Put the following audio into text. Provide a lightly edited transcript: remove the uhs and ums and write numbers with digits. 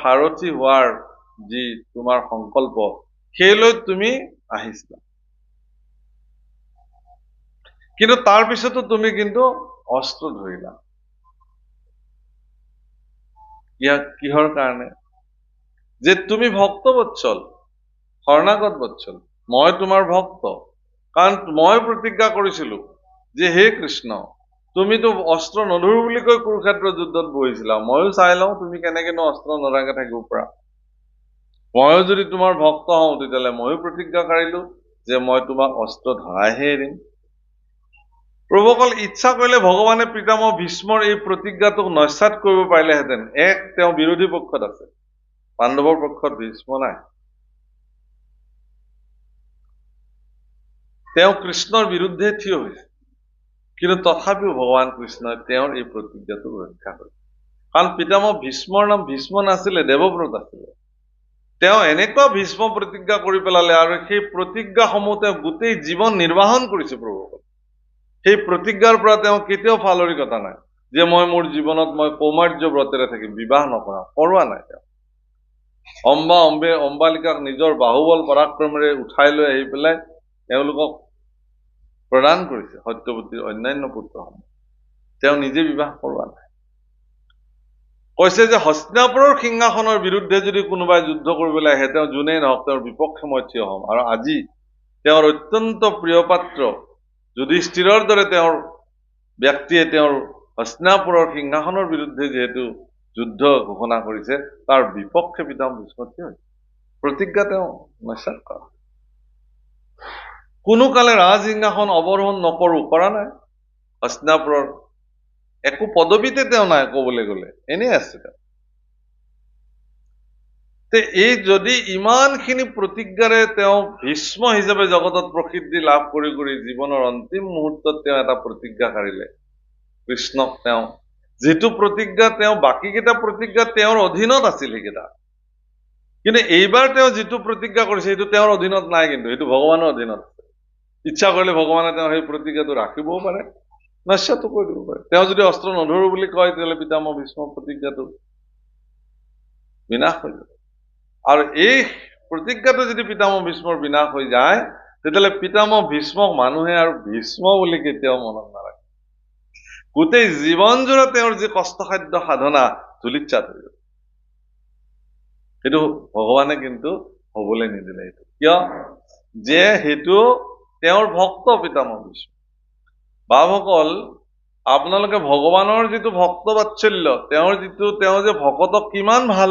সাৰথি হোৱাৰ যি তোমাৰ সংকল্প সেইলৈ তুমি আহিছিলা, কিন্তু তাৰ পিছতো তুমি কিন্তু অস্ত্ৰ ধৰিলা। কিহৰ কাৰণে? যে তুমি ভক্ত বৎসল, শৰণাগত বৎসল, মই তোমাৰ ভক্ত। কাৰণ মই প্ৰতিজ্ঞা কৰিছিলো যে হে কৃষ্ণ, তুমিতো অস্ত্ৰ নধৰো বুলি কৈ কুৰুক্ষেত্ৰ যুদ্ধত বহিছিলা, ময়ো চাই লওঁ তুমি কেনেকেনো অস্ত্ৰ নধৰাকে থাকিব পাৰা। ময়ো যদি তোমাৰ ভক্ত হওঁ তেতিয়াহ'লে ময়ো প্ৰতিজ্ঞা কাঢ়িলো যে মই তোমাক অস্ত্ৰ ধৰাইহে এৰিম। প্ৰভুসকল, ইচ্ছা কৰিলে ভগৱানে পিতামহ ভীষ্মৰ এই প্ৰতিজ্ঞাটোক নস্যাৎ কৰিব পাৰিলেহেঁতেন। তেওঁ বিৰোধী পক্ষত আছে, পাণ্ডৱৰ পক্ষত ভীষ্ম নাই। তেওঁ কৃষ্ণৰ বিৰুদ্ধে থিয় হৈছে, কিন্তু তথাপিও ভগৱান কৃষ্ণই তেওঁৰ এই প্ৰতিজ্ঞাটোক ৰক্ষা কৰিছে। কাৰণ পিতামহ ভীষ্মৰ নাম ভীষ্ম নাছিলে, দেৱব্ৰত আছিলে। তেওঁ এনেকুৱা ভীষ্ম প্ৰতিজ্ঞা কৰি পেলালে আৰু সেই প্ৰতিজ্ঞাসমূহ তেওঁ গোটেই জীৱন নিৰ্বাহন কৰিছে। প্ৰভুসকল, সেই প্ৰতিজ্ঞাৰ পৰা তেওঁ কেতিয়াও ফালৰি কটা নাই যে মই মোৰ জীৱনত মই কৌমাৰ্য ব্ৰতেৰে থাকিম, বিবাহ নকৰাম, কৰোৱা নাই। তেওঁ অম্বালিকাক নিজৰ বাহুবল পৰাক্ৰমেৰে উঠাই লৈ আহি পেলাই তেওঁলোকক প্ৰদান কৰিছে, সত্যৱতীৰ অন্যান্য পুত্ৰসমূহ। তেওঁ নিজে বিবাহ কৰোৱা নাই। কৈছে যে হস্তিনাপুৰৰ সিংহাসনৰ বিৰুদ্ধে যদি কোনোবাই যুদ্ধ কৰিবলৈ আহে, তেওঁ যোনেই নহওক তেওঁৰ বিপক্ষে মই থিয় হ'ম। আৰু আজি তেওঁৰ অত্যন্ত প্ৰিয় পাত্ৰ যুধিষ্ঠিৰৰ দৰে তেওঁৰ ব্যক্তিয়ে তেওঁৰ হস্তিনাপুৰৰ সিংহাসনৰ বিৰুদ্ধে যিহেতু যুদ্ধ ঘোষণা কৰিছে, তাৰ বিপক্ষে পিতামহ ভীষ্ম থিয় হৈছে। প্ৰতিজ্ঞা তেওঁ নস্যাৎ কৰা। কোনো কালে ৰাজসিংহাসন অৱৰোহণ নকৰো, কৰা নাই। হস্তিনাপুৰৰ একো পদবীতে তেওঁ নাই, কবলৈ গলে এনেই আছে তেওঁ। এই যদি ইমানখিনি প্ৰতিজ্ঞাৰে তেওঁ ভীষ্ম হিচাপে জগতত প্ৰসিদ্ধি লাভ কৰি জীৱনৰ অন্তিম মুহূৰ্তত তেওঁ এটা প্ৰতিজ্ঞা কাঢ়িলে কৃষ্ণক। তেওঁ যিটো প্ৰতিজ্ঞা তেওঁ বাকীকেইটা প্ৰতিজ্ঞা তেওঁৰ অধীনত আছিল সেইকেইটা, কিন্তু এইবাৰ তেওঁ যিটো প্ৰতিজ্ঞা কৰিছে সেইটো তেওঁৰ অধীনত নাই, কিন্তু সেইটো ভগৱানৰ অধীনত আছে। ইচ্ছা কৰিলে ভগৱানে তেওঁ সেই প্ৰতিজ্ঞাটো ৰাখিবও পাৰে, নস্যাতো কৰি দিব পাৰে। তেওঁ যদি অস্ত্ৰ নধৰো বুলি কয় তেতিয়াহ'লে পিতামহ ভীষ্মৰ প্ৰতিজ্ঞাটো বিনাশ হৈ যাব। আৰু এই প্ৰতিজ্ঞাটো যদি পিতামহ ভীষ্মৰ বিনাশ হৈ যায়, তেতিয়াহ'লে পিতামহ ভীষ্মক মানুহে আৰু ভীষ্ম বুলি কেতিয়াও মনত নাৰাখে। গোটেই জীৱন জোৰা তেওঁৰ যি কষ্টসাধ্য সাধনা ধূলিচ্ছাত হৈ যাব। সেইটো ভগৱানে কিন্তু হবলৈ নিদিলে। সেইটো কিয়? যে সেইটো তেওঁৰ ভক্ত পিতামহ ভীষ্ম। বাপসকল, আপোনালোকে ভগৱানৰ যিটো ভক্ত বাৎসল্য, তেওঁ যে ভকতক কিমান ভাল